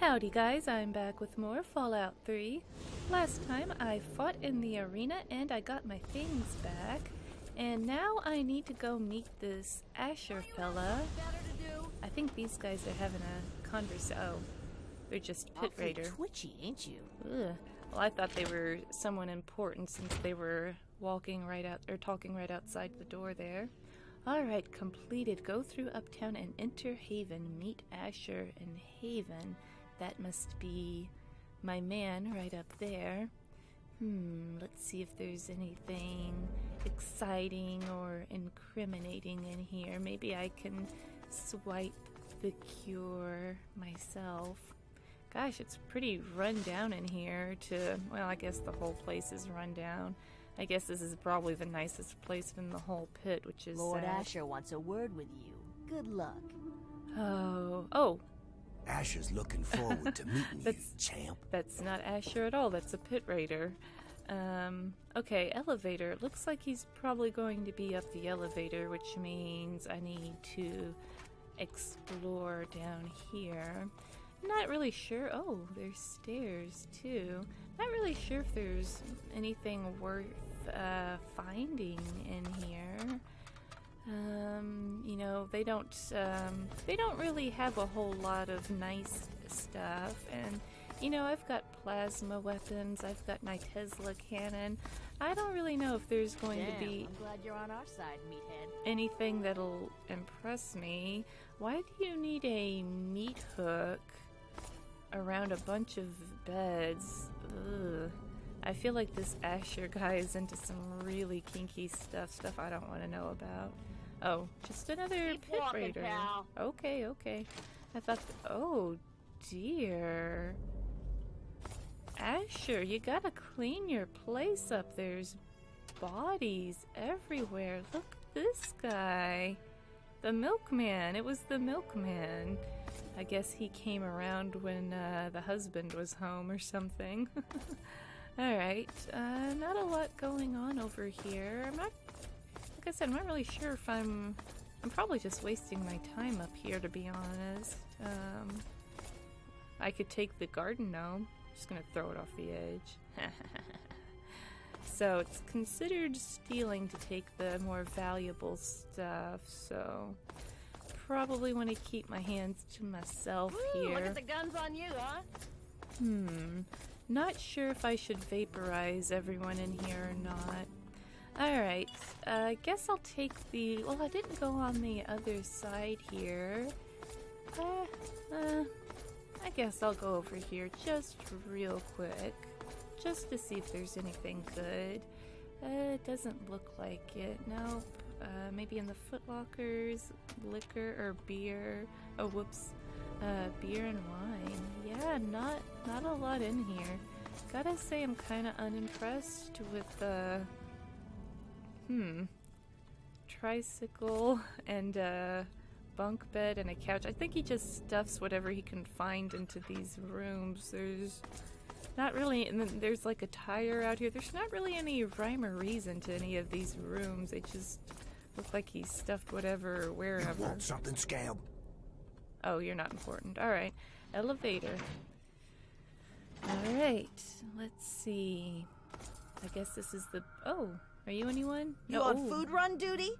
Howdy guys, I'm back with more Fallout 3. Last time I fought in the arena and I got my things back. And now I need to go meet this Ashur fella. I think these guys are having a conversation. Oh, they're just Pit Raider. Twitchy, ain't you? Ugh. Well, I thought they were someone important since they were walking right out or talking right outside the door there. Alright, completed. Go through Uptown and enter Haven. Meet Ashur in Haven. That must be my man right up there. Let's see if there's anything exciting or incriminating in here. Maybe I can swipe the cure myself. Gosh, it's pretty run down in here well, I guess the whole place is run down. I guess this is probably the nicest place in the whole pit, which is Lord Ashur wants a word with you. Good luck. Oh. Ashur's looking forward to meeting you, champ. That's not Ashur at all. That's a Pit Raider. Okay, elevator. It looks like he's probably going to be up the elevator, which means I need to explore down here. Not really sure. Oh, there's stairs too. Not really sure if there's anything worth finding in here. You know, they don't really have a whole lot of nice stuff. And you know, I've got plasma weapons. I've got my Tesla cannon. I don't really know if there's going to be. I'm glad you're on our side, meathead. Anything that'll impress me. Why do you need a meat hook around a bunch of beds? Ugh. I feel like this Ashur guy is into some really kinky stuff I don't want to know about. Oh, just another Keep Pit walking, Raider. pal. Okay. I thought, oh dear. Ashur, you gotta clean your place up. There's bodies everywhere. Look at this guy. The milkman. It was the milkman. I guess he came around when the husband was home or something. Alright, not a lot going on over here. Like I said, I'm not really sure if I'm probably just wasting my time up here, to be honest. I could take the garden gnome. Just gonna throw it off the edge. So it's considered stealing to take the more valuable stuff, so probably want to keep my hands to myself here. Look at the guns on you, huh? Not sure if I should vaporize everyone in here or not. Alright, I guess I'll take the... Well, I didn't go on the other side here. I guess I'll go over here just real quick. Just to see if there's anything good. It doesn't look like it. Nope. Maybe in the footlockers, liquor or beer. Oh, whoops. Beer and wine. Yeah, not a lot in here. Gotta say I'm kind of unimpressed with the tricycle and bunk bed and a couch. I think he just stuffs whatever he can find into these rooms. There's not really, and then there's like a tire out here. There's not really any rhyme or reason to any of these rooms. They just look like he stuffed whatever wherever. You want something, scab? Oh, you're not important. Alright. Elevator. Alright. Let's see. I guess this is the... Oh, are you anyone? You No. on food run duty?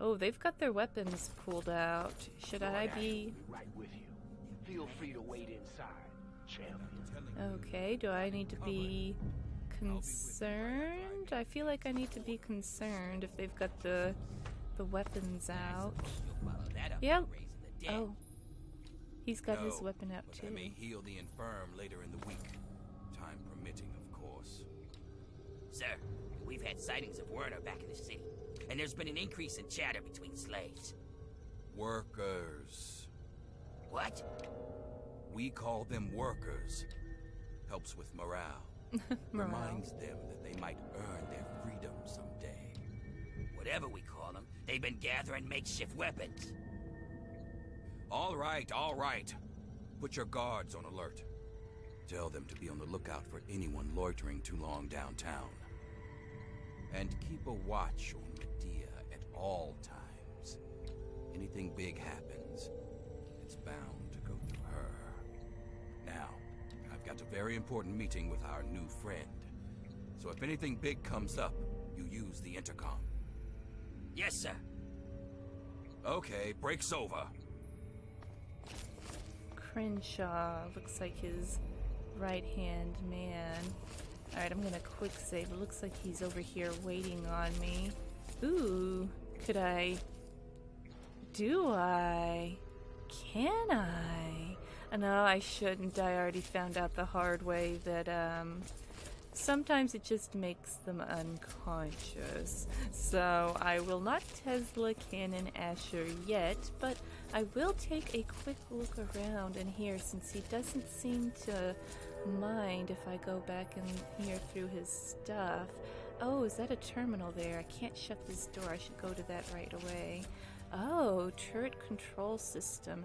Oh, they've got their weapons pulled out. Should I be... Right with you. Feel free to wait inside, champ. Okay, do I need to be concerned? I feel like I need to be concerned if they've got the weapons out. Yep. Oh. He's got his weapon out too. I may heal the infirm later in the week. Time permitting, of course. Sir, we've had sightings of Werner back in the city, and there's been an increase in chatter between slaves. Workers. What? We call them workers. Helps with morale. Reminds them that they might earn their freedom someday. Whatever we call them, they've been gathering makeshift weapons. All right. Put your guards on alert. Tell them to be on the lookout for anyone loitering too long downtown. And keep a watch on Medea at all times. Anything big happens, it's bound to go through her. Now, got a very important meeting with our new friend. So if anything big comes up, you use the intercom. Yes, sir. Okay, break's over. Crenshaw looks like his right-hand man. Alright, I'm gonna quick save. It looks like he's over here waiting on me. Ooh, could I? Do I? Can I? No, I shouldn't. I already found out the hard way that, sometimes it just makes them unconscious. So I will not Tesla Cannon Ashur yet, but I will take a quick look around in here since he doesn't seem to mind if I go back and hear through his stuff. Oh, is that a terminal there? I can't shut this door. I should go to that right away. Oh, turret control system.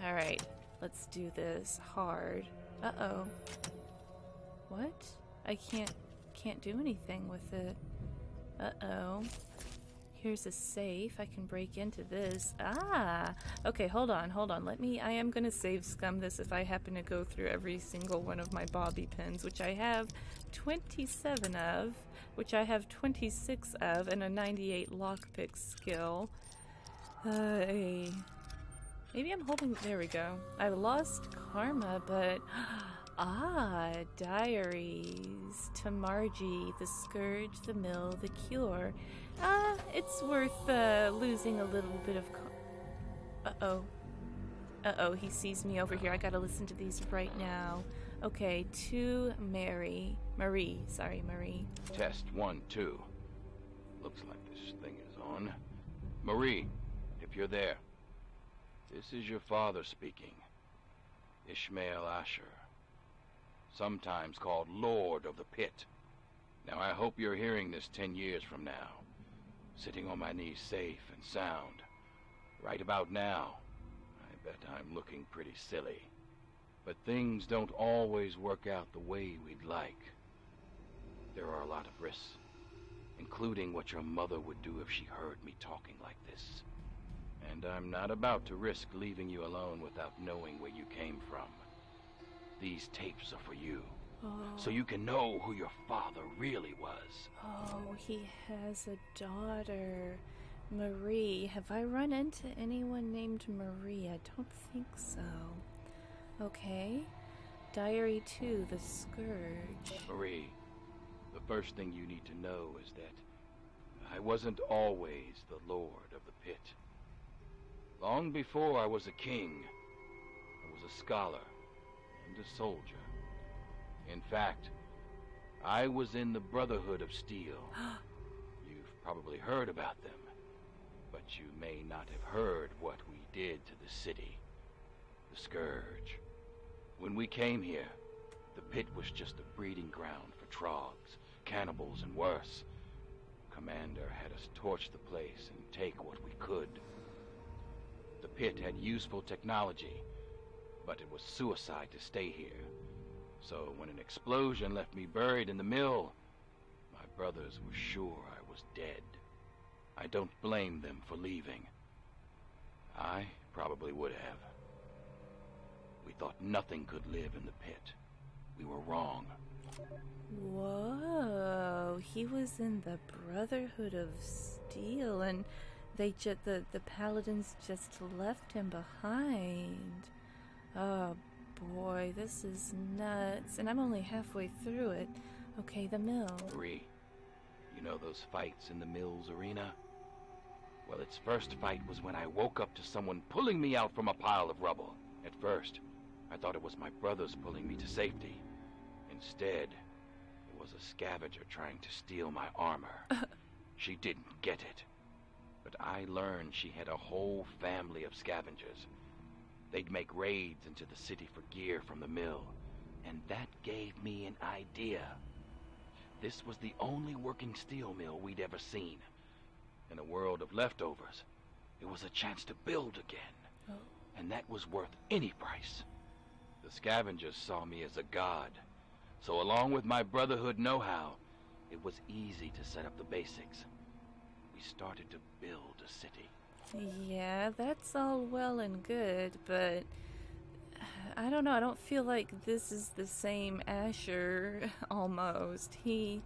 Alright, let's do this hard. Uh-oh. What? I can't do anything with it. Uh-oh. Here's a safe. I can break into this. Ah! Okay, hold on. I am gonna save scum this if I happen to go through every single one of my bobby pins, which I have 27 of, which I have 26 of, and a 98 lockpick skill. Maybe I'm holding... There we go. I lost karma, but... diaries. To Margie, the scourge, the mill, the cure. It's worth losing a little bit of Uh-oh, he sees me over here. I gotta listen to these right now. Okay, to Marie. Test 1, 2. Looks like this thing is on. Marie, if you're there. This is your father speaking. Ishmael Ashur. Sometimes called Lord of the Pit. Now I hope you're hearing this 10 years from now. Sitting on my knees safe and sound. Right about now, I bet I'm looking pretty silly. But things don't always work out the way we'd like. There are a lot of risks, including what your mother would do if she heard me talking like this. And I'm not about to risk leaving you alone without knowing where you came from. These tapes are for you, so you can know who your father really was. Oh, he has a daughter. Marie. Have I run into anyone named Marie? I don't think so. Okay. Diary 2, the Scourge. Marie, the first thing you need to know is that I wasn't always the Lord of the Pit. Long before I was a king, I was a scholar and a soldier. In fact, I was in the Brotherhood of Steel. You've probably heard about them, but you may not have heard what we did to the city. The Scourge. When we came here, the Pit was just a breeding ground for Trogs, cannibals, and worse. Commander had us torch the place and take what we could. The Pit had useful technology, but it was suicide to stay here. So when an explosion left me buried in the mill, my brothers were sure I was dead. I don't blame them for leaving. I probably would have. We thought nothing could live in the Pit. We were wrong. Whoa, he was in the Brotherhood of Steel, and they the Paladins just left him behind. Oh boy, this is nuts, and I'm only halfway through it. Okay, the mill. Marie, you know those fights in the mill's arena? Well, its first fight was when I woke up to someone pulling me out from a pile of rubble. At first, I thought it was my brothers pulling me to safety. Instead, it was a scavenger trying to steal my armor. She didn't get it. But I learned she had a whole family of scavengers. They'd make raids into the city for gear from the mill, and that gave me an idea. This was the only working steel mill we'd ever seen. In a world of leftovers, it was a chance to build again, and that was worth any price. The scavengers saw me as a god, so along with my Brotherhood know-how, it was easy to set up the basics. We started to build a city. Yeah, that's all well and good, but I don't know, I don't feel like this is the same Ashur, almost. He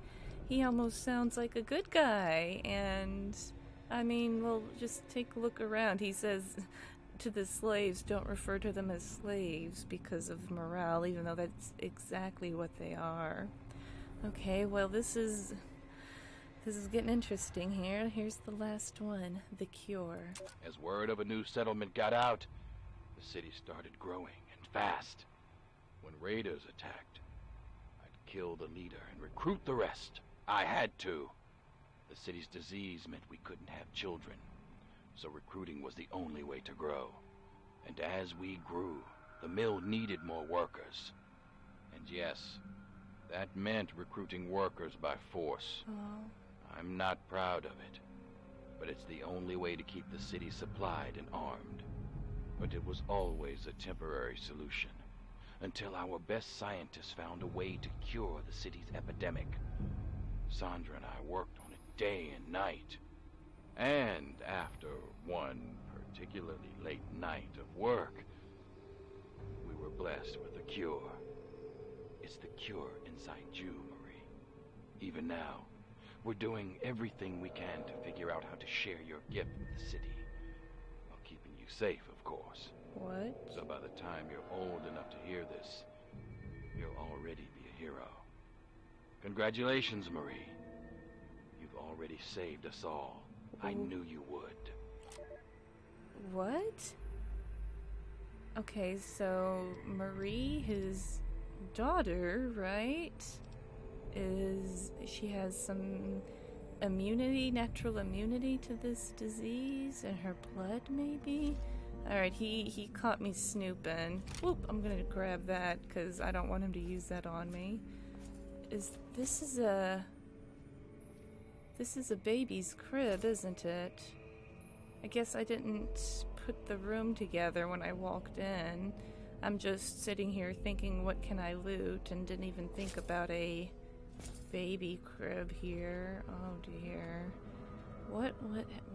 almost sounds like a good guy, and, I mean, well, just take a look around. He says to the slaves, don't refer to them as slaves because of morale, even though that's exactly what they are. Okay, well, this is getting interesting here. Here's the last one, the cure. As word of a new settlement got out, the city started growing, and fast. When raiders attacked, I'd kill the leader and recruit the rest. I had to. The city's disease meant we couldn't have children, so recruiting was the only way to grow. And as we grew, the mill needed more workers. And yes, that meant recruiting workers by force. Oh. I'm not proud of it, but it's the only way to keep the city supplied and armed. But it was always a temporary solution, until our best scientists found a way to cure the city's epidemic. Sandra and I worked on it day and night. And after one particularly late night of work, we were blessed with a cure. It's the cure inside you, Marie. Even now, we're doing everything we can to figure out how to share your gift with the city, while keeping you safe, of course. What? So by the time you're old enough to hear this, you'll already be a hero. Congratulations, Marie. You've already saved us all. I knew you would. What? Okay, so Marie, his daughter, right? She has some immunity, natural immunity to this disease in her blood, maybe? Alright, he caught me snooping. Whoop, I'm gonna grab that, because I don't want him to use that on me. This is a baby's crib, isn't it? I guess I didn't put the room together when I walked in. I'm just sitting here thinking, what can I loot, and didn't even think about a baby crib here. Oh dear. What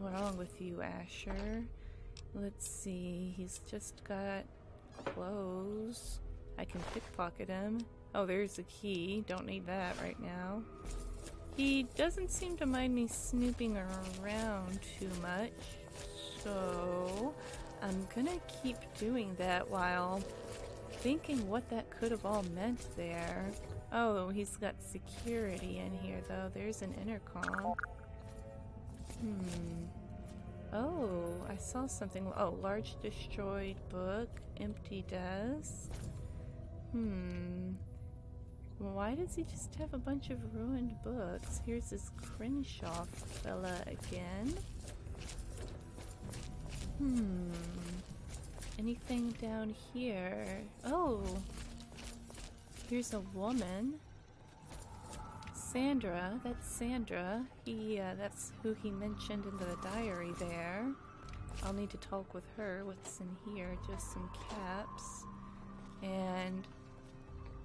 wrong with you, Ashur? Let's see, he's just got clothes. I can pickpocket him. Oh, there's the key. Don't need that right now. He doesn't seem to mind me snooping around too much, so I'm gonna keep doing that while thinking what that could have all meant there. Oh, he's got security in here, though. There's an intercom. Oh, I saw something. Oh, large destroyed book, empty desk. Why does he just have a bunch of ruined books? Here's this Crenshaw fella again. Anything down here? Oh, here's a woman. Sandra, that's Sandra. That's who he mentioned in the diary there. I'll need to talk with her. What's in here? Just some caps. And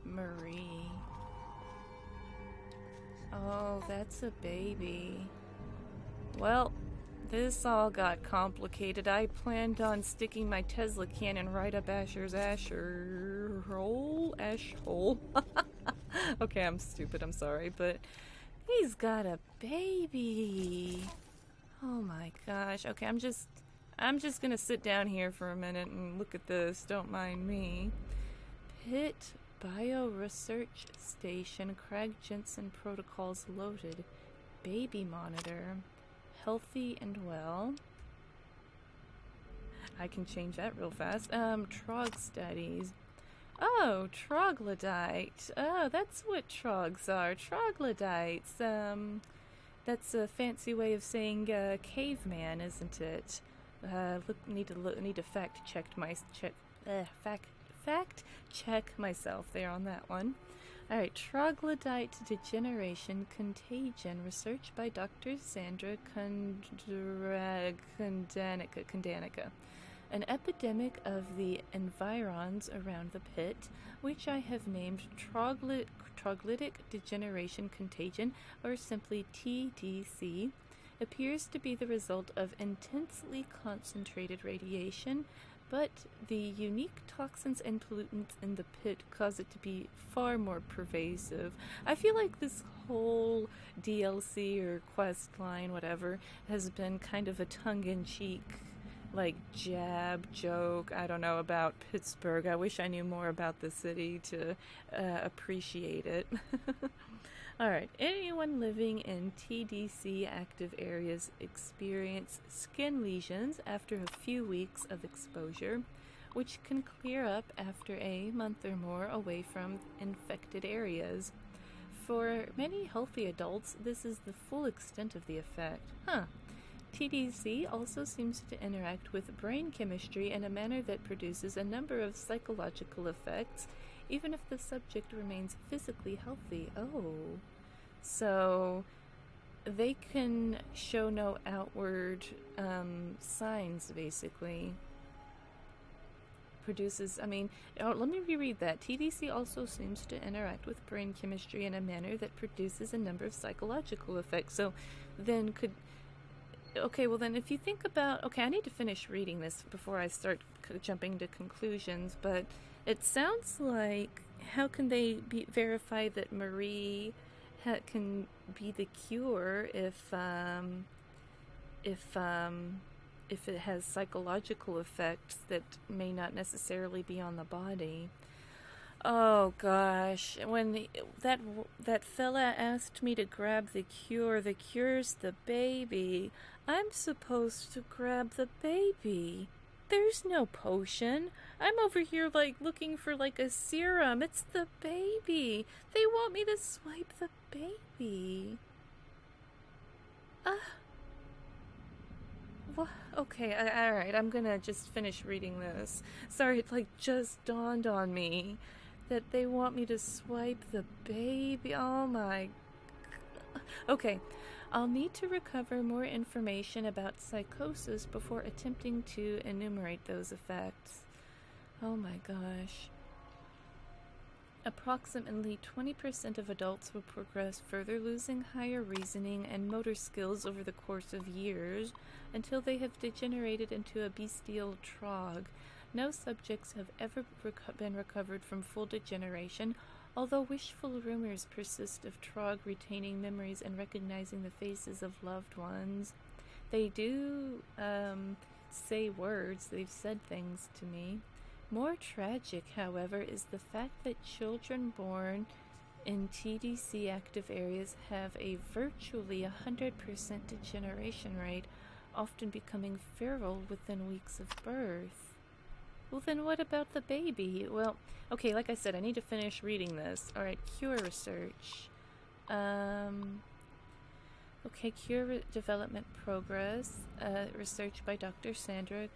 Marie. Oh, that's a baby. Well, this all got complicated. I planned on sticking my Tesla cannon right up Ashur's Ashur hole. Ash hole. Okay, I'm stupid, I'm sorry, but he's got a baby. Oh my gosh. Okay, I'm just gonna sit down here for a minute and look at this. Don't mind me. Pitt Bio-Research Station, Craig Jensen protocols loaded. Baby monitor. Healthy and well. I can change that real fast. Trog studies. Oh, troglodyte. Oh, that's what trogs are. Troglodytes. That's a fancy way of saying caveman, isn't it? Need to fact check myself there on that one. Alright, troglodyte degeneration contagion, research by Dr. Sandra Kondanica. An epidemic of the environs around the pit, which I have named troglodytic degeneration contagion, or simply TDC, appears to be the result of intensely concentrated radiation but the unique toxins and pollutants in the pit cause it to be far more pervasive. I feel like this whole DLC or quest line, whatever, has been kind of a tongue-in-cheek, like, jab, joke, I don't know, about Pittsburgh. I wish I knew more about the city to appreciate it. Alright, anyone living in TDC active areas experience skin lesions after a few weeks of exposure, which can clear up after a month or more away from infected areas. For many healthy adults, this is the full extent of the effect. TDC also seems to interact with brain chemistry in a manner that produces a number of psychological effects, even if the subject remains physically healthy. Oh. So they can show no outward signs, basically. Produces, let me reread that. TDC also seems to interact with brain chemistry in a manner that produces a number of psychological effects. So then if you think about, I need to finish reading this before I start jumping to conclusions, but it sounds like, how can they verify that Marie can be the cure if it has psychological effects that may not necessarily be on the body? Oh gosh, when that fella asked me to grab the cure's the baby. I'm supposed to grab the baby. There's no potion. I'm over here, looking for, a serum. It's the baby. They want me to swipe the baby. Okay, alright, I'm gonna just finish reading this. Sorry, it, just dawned on me that they want me to swipe the baby. Oh my... Okay, I'll need to recover more information about psychosis before attempting to enumerate those effects. Oh my gosh. Approximately 20% of adults will progress further, losing higher reasoning and motor skills over the course of years until they have degenerated into a bestial Trog. No subjects have ever been recovered from full degeneration, although wishful rumors persist of Trog retaining memories and recognizing the faces of loved ones. They do say words. They've said things to me. More tragic, however, is the fact that children born in TDC active areas have a virtually 100% degeneration rate, often becoming feral within weeks of birth. Well, then what about the baby? Well, okay, like I said, I need to finish reading this. Alright, cure research. Okay, cure development progress. Research by Dr. Sandra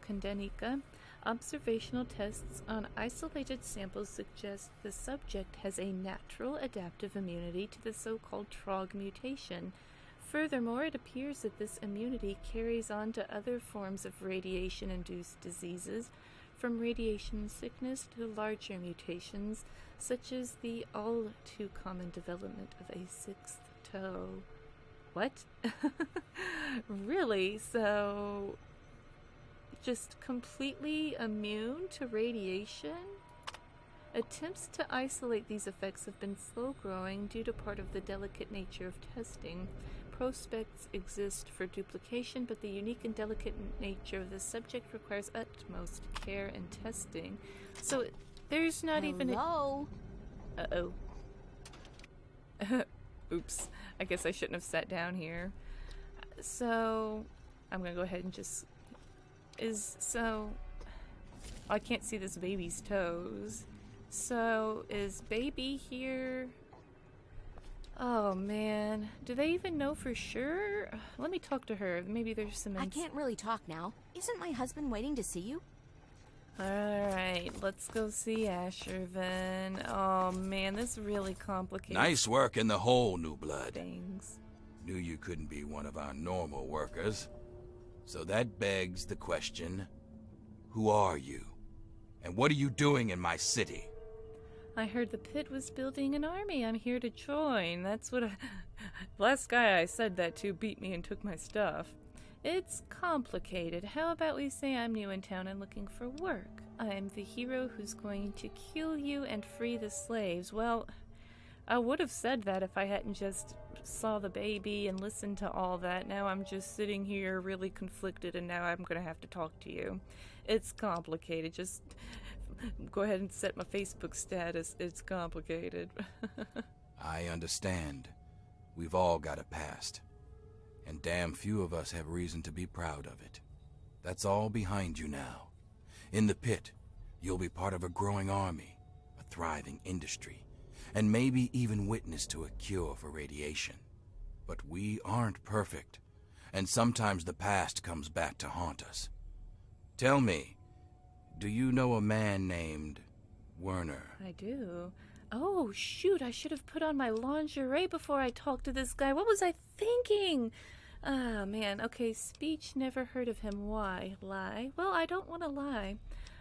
Kondenika. Observational tests on isolated samples suggest the subject has a natural adaptive immunity to the so-called Trog mutation. Furthermore, it appears that this immunity carries on to other forms of radiation-induced diseases, from radiation sickness to larger mutations, such as the all-too-common development of a sixth toe. What? Really? So, just completely immune to radiation? Attempts to isolate these effects have been slow-growing due to part of the delicate nature of testing. Prospects exist for duplication, but the unique and delicate nature of the subject requires utmost care and testing. So there's not even a... Uh-oh. Oops. I guess I shouldn't have sat down here. So I'm gonna go ahead and just... I can't see this baby's toes. So is baby here... Oh man, do they even know for sure? Let me talk to her. Maybe there's some... I can't really talk now. Isn't my husband waiting to see you? Alright, let's go see Ashur then. Oh man, this really complicates... Nice work in the hole, New Blood. Things. Knew you couldn't be one of our normal workers. So that begs the question, who are you? And what are you doing in my city? I heard the Pitt was building an army. I'm here to join. That's what last guy I said that to beat me and took my stuff. It's complicated. How about we say I'm new in town and looking for work? I'm the hero who's going to kill you and free the slaves. Well, I would have said that if I hadn't just saw the baby and listened to all that. Now I'm just sitting here really conflicted, and now I'm going to have to talk to you. It's complicated. Just go ahead and set my Facebook status. It's complicated. I understand. We've all got a past. And damn few of us have reason to be proud of it. That's all behind you now. In the pit, you'll be part of a growing army, a thriving industry, and maybe even witness to a cure for radiation. But we aren't perfect, and sometimes the past comes back to haunt us. Tell me, do you know a man named Werner? I do. Oh, shoot, I should have put on my lingerie before I talked to this guy. What was I thinking? Ah, man. Okay, speech, never heard of him. Why? Lie? Well, I don't want to lie.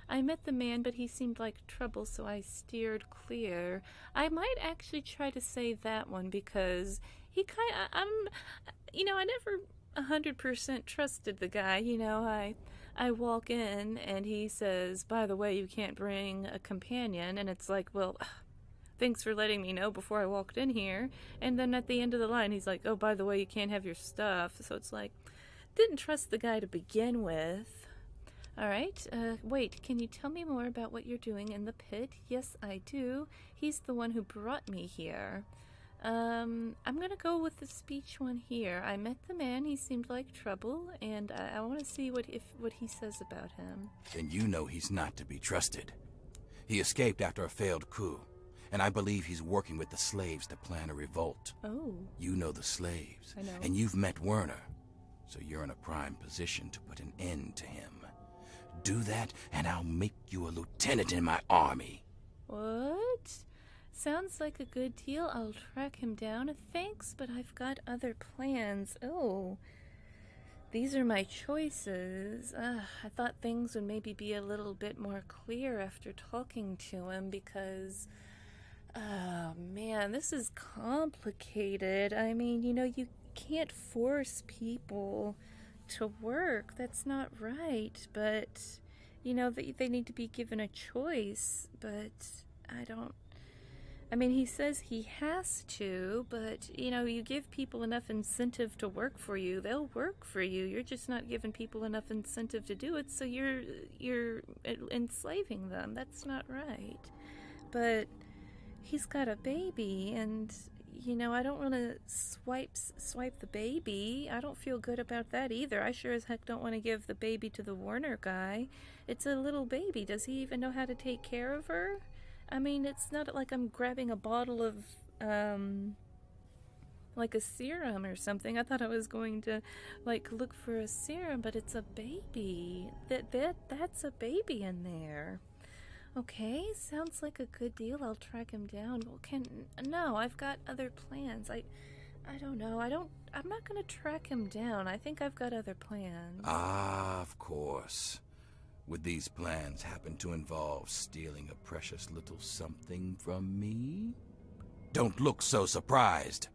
I met the man, but he seemed like trouble, so I steered clear. I might actually try to say that one because he I never 100% trusted the guy. I walk in and he says, by the way, you can't bring a companion. And it's like, well, thanks for letting me know before I walked in here. And then at the end of the line, he's like, oh, by the way, you can't have your stuff. So it's like, didn't trust the guy to begin with. All right, wait, can you tell me more about what you're doing in the pit? Yes, I do. He's the one who brought me here. I'm gonna go with the speech one here. I met the man, he seemed like trouble, and I want to see what he says about him. Then you know he's not to be trusted. He escaped after a failed coup, and I believe he's working with the slaves to plan a revolt. Oh. You know the slaves. I know. And you've met Werner, so you're in a prime position to put an end to him. Do that, and I'll make you a lieutenant in my army. What? Sounds like a good deal. I'll track him down. Thanks, but I've got other plans. Oh. These are my choices. I thought things would maybe be a little bit more clear after talking to him because... Oh, man, this is complicated. I mean, you can't force people to work. That's not right. But, they need to be given a choice. But he says he has to, but, you give people enough incentive to work for you, they'll work for you. You're just not giving people enough incentive to do it, so you're enslaving them. That's not right. But he's got a baby, and, I don't want to swipe the baby. I don't feel good about that either. I sure as heck don't want to give the baby to the Werner guy. It's a little baby. Does he even know how to take care of her? I mean, it's not like I'm grabbing a bottle of, like a serum or something. I thought I was going to, look for a serum, but it's a baby. That's a baby in there. Okay, sounds like a good deal. I'll track him down. Well, no, I've got other plans. I don't know. I'm not going to track him down. I think I've got other plans. Ah, of course. Would these plans happen to involve stealing a precious little something from me? Don't look so surprised.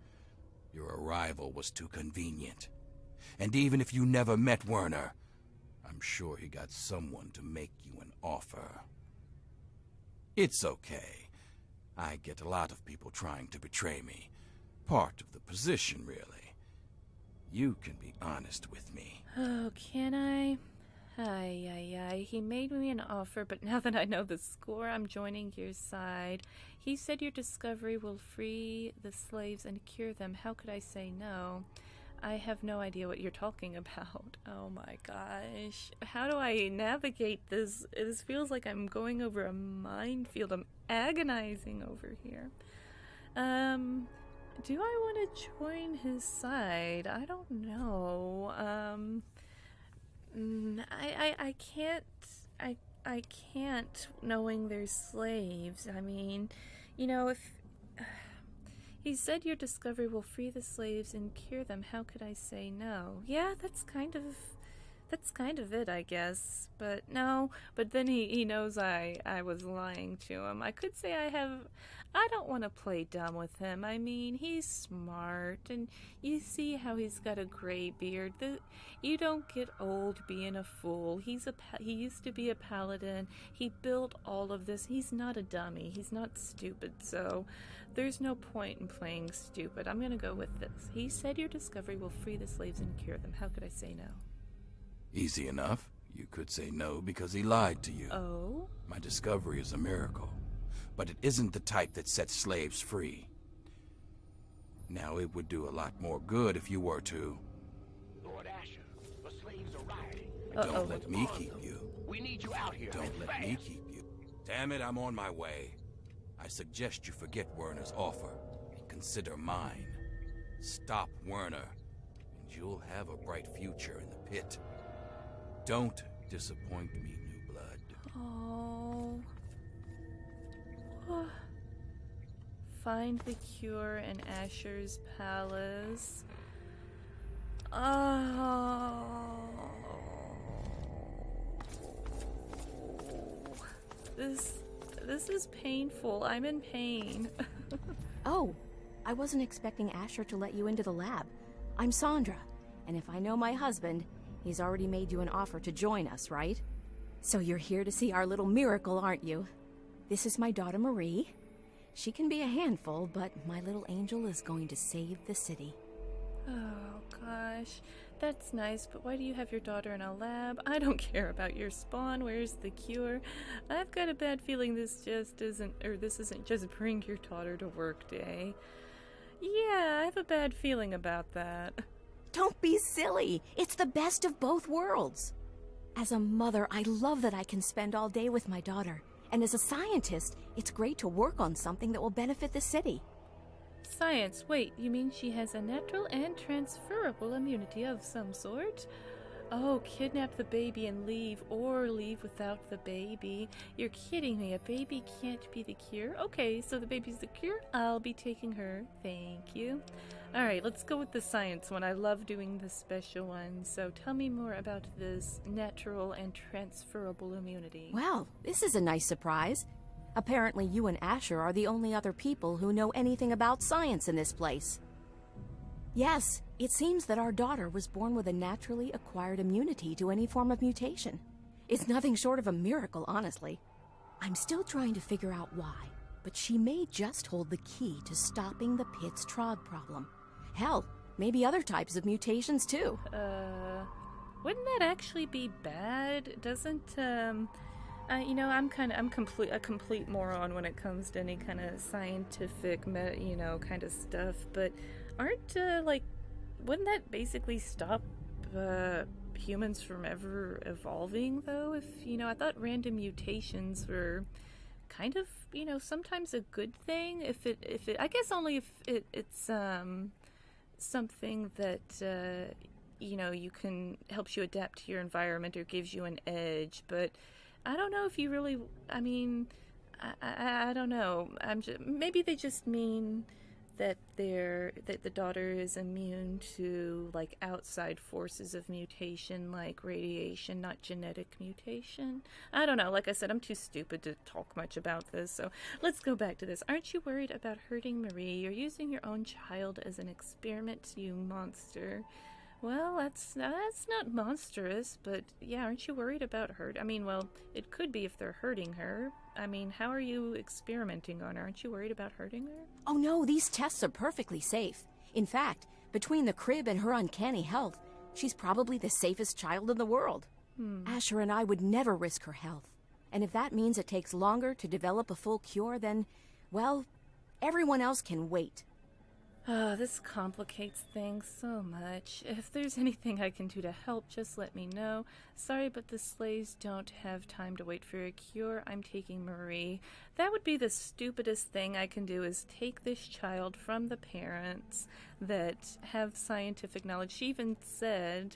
Your arrival was too convenient. And even if you never met Werner, I'm sure he got someone to make you an offer. It's okay. I get a lot of people trying to betray me. Part of the position, really. You can be honest with me. Oh, can I? Ay. He made me an offer, but now that I know the score, I'm joining your side. He said your discovery will free the slaves and cure them. How could I say no? I have no idea what you're talking about. Oh my gosh. How do I navigate this? This feels like I'm going over a minefield. I'm agonizing over here. Do I want to join his side? I don't know. I can't, knowing they're slaves. I mean, if he said your discovery will free the slaves and cure them, how could I say no? Yeah, that's kind of That's kind of it, I guess. But no, but then he knows I was lying to him. I could say I don't want to play dumb with him. I mean, he's smart, and you see how he's got a gray beard. You don't get old being a fool. He used to be a paladin. He built all of this. He's not a dummy. He's not stupid, so there's no point in playing stupid. I'm gonna go with this. He said your discovery will free the slaves and cure them. How could I say no? Easy enough. You could say no because he lied to you. Oh? My discovery is a miracle, but it isn't the type that sets slaves free. Now, it would do a lot more good if you were to... Lord Ashur, the slaves are rioting. Don't let me keep you. We need you out here. Don't let me keep you. Damn it, I'm on my way. I suggest you forget Werner's offer and consider mine. Stop Werner, and you'll have a bright future in the pit. Don't disappoint me, New Blood. Oh. Find the cure in Ashur's palace. Oh. This is painful. I'm in pain. Oh, I wasn't expecting Ashur to let you into the lab. I'm Sandra, and if I know my husband, he's already made you an offer to join us, right? So you're here to see our little miracle, aren't you? This is my daughter Marie. She can be a handful, but my little angel is going to save the city. Oh, gosh. That's nice, but why do you have your daughter in a lab? I don't care about your spawn. Where's the cure? I've got a bad feeling this isn't just bring your daughter to work day. Yeah, I have a bad feeling about that. Don't be silly. It's the best of both worlds. As a mother, I love that I can spend all day with my daughter. And as a scientist, it's great to work on something that will benefit the city. Science. Wait, you mean she has a natural and transferable immunity of some sort? Oh, kidnap the baby and leave, or leave without the baby. You're kidding me. A baby can't be the cure? Okay, so the baby's the cure? I'll be taking her. Thank you. Alright, let's go with the science one. I love doing the special ones. So tell me more about this natural and transferable immunity. Well, this is a nice surprise. Apparently you and Ashur are the only other people who know anything about science in this place. Yes, it seems that our daughter was born with a naturally acquired immunity to any form of mutation. It's nothing short of a miracle, honestly. I'm still trying to figure out why, but she may just hold the key to stopping the Pitt's Trog problem. Hell, maybe other types of mutations too. Wouldn't that actually be bad? Doesn't, I'm a complete moron when it comes to any kind of scientific, kind of stuff, but wouldn't that basically stop, humans from ever evolving, though? I thought random mutations were kind of, sometimes a good thing, I guess only if it's, something that, helps you adapt to your environment or gives you an edge, but I don't know if you really, I don't know. Maybe they just mean that the daughter is immune to, like, outside forces of mutation, like radiation, not genetic mutation. I don't know. Like I said, I'm too stupid to talk much about this, so let's go back to this. Aren't you worried about hurting Marie? You're using your own child as an experiment, you monster. Well, that's not monstrous, but yeah, aren't you worried about hurt? It could be if they're hurting her. How are you experimenting on her? Aren't you worried about hurting her? Oh no, these tests are perfectly safe. In fact, between the crib and her uncanny health, she's probably the safest child in the world. Ashur and I would never risk her health. And if that means it takes longer to develop a full cure, then, well, everyone else can wait. Oh, this complicates things so much. If there's anything I can do to help, just let me know. Sorry, but the slaves don't have time to wait for a cure. I'm taking Marie. That would be the stupidest thing I can do, is take this child from the parents that have scientific knowledge. She even said,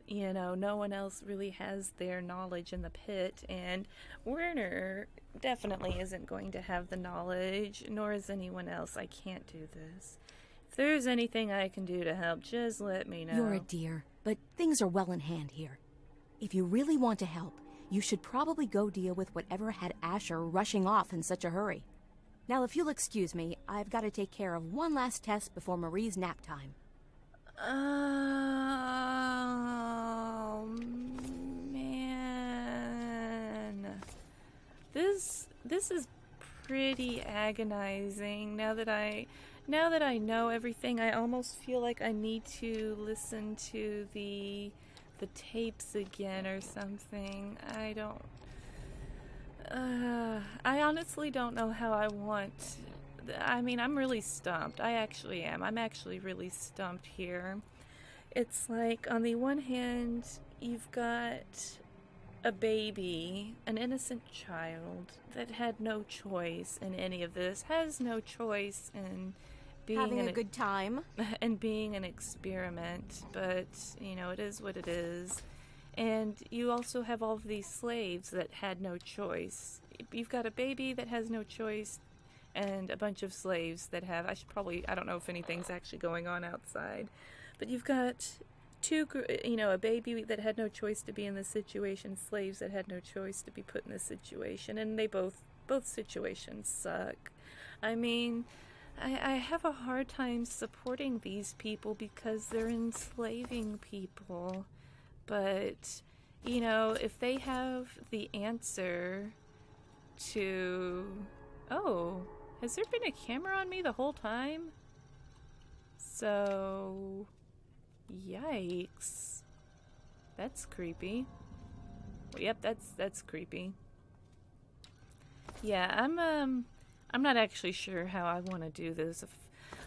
no one else really has their knowledge in the pit, and Werner definitely isn't going to have the knowledge, nor is anyone else. I can't do this. If there's anything I can do to help, just let me know. You're a dear, but things are well in hand here. If you really want to help, you should probably go deal with whatever had Ashur rushing off in such a hurry. Now, if you'll excuse me, I've got to take care of one last test before Marie's nap time. Oh, man. This is pretty agonizing. Now that I know everything, I almost feel like I need to listen to the tapes again or something. I honestly don't know how I want. I mean, I'm really stumped. I actually am. I'm actually really stumped here. It's like, on the one hand, you've got a baby, an innocent child that had no choice in any of this, has no choice in being having a good time and being an experiment, but it is what it is. And you also have all of these slaves that had no choice. You've got a baby that has no choice and a bunch of slaves that have, I don't know if anything's actually going on outside, but you've got a baby that had no choice to be in this situation, slaves that had no choice to be put in this situation, and they both situations suck. I mean, I have a hard time supporting these people because they're enslaving people. But, if they have the answer to... Oh, has there been a camera on me the whole time? So... Yikes. That's creepy. Well, yep, that's creepy. Yeah, I'm not actually sure how I want to do this.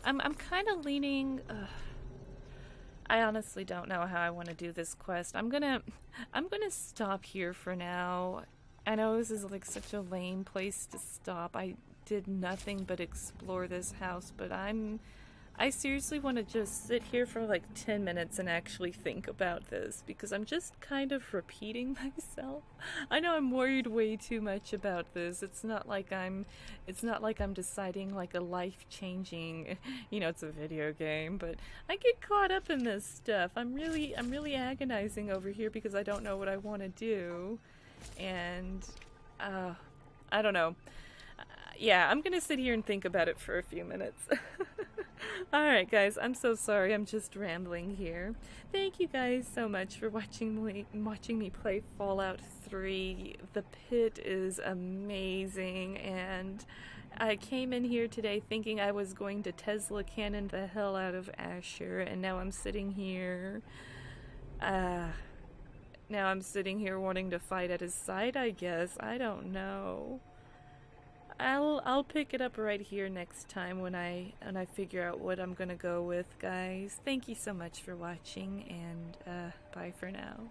I'm kind of leaning... I honestly don't know how I want to do this quest. I'm gonna stop here for now. I know this is like such a lame place to stop. I did nothing but explore this house, but I seriously want to just sit here for like 10 minutes and actually think about this, because I'm just kind of repeating myself. I know I'm worried way too much about this. It's not like I'm deciding like a life-changing, it's a video game, but I get caught up in this stuff. I'm really agonizing over here because I don't know what I want to do. And I don't know. Yeah, I'm gonna sit here and think about it for a few minutes. Alright guys, I'm so sorry, I'm just rambling here. Thank you guys so much for watching me play Fallout 3. The Pit is amazing, and I came in here today thinking I was going to Tesla cannon the hell out of Ashur, and now I'm sitting here... now I'm sitting here wanting to fight at his side, I guess. I don't know. I'll pick it up right here next time when I figure out what I'm gonna go with, guys. Thank you so much for watching, and bye for now.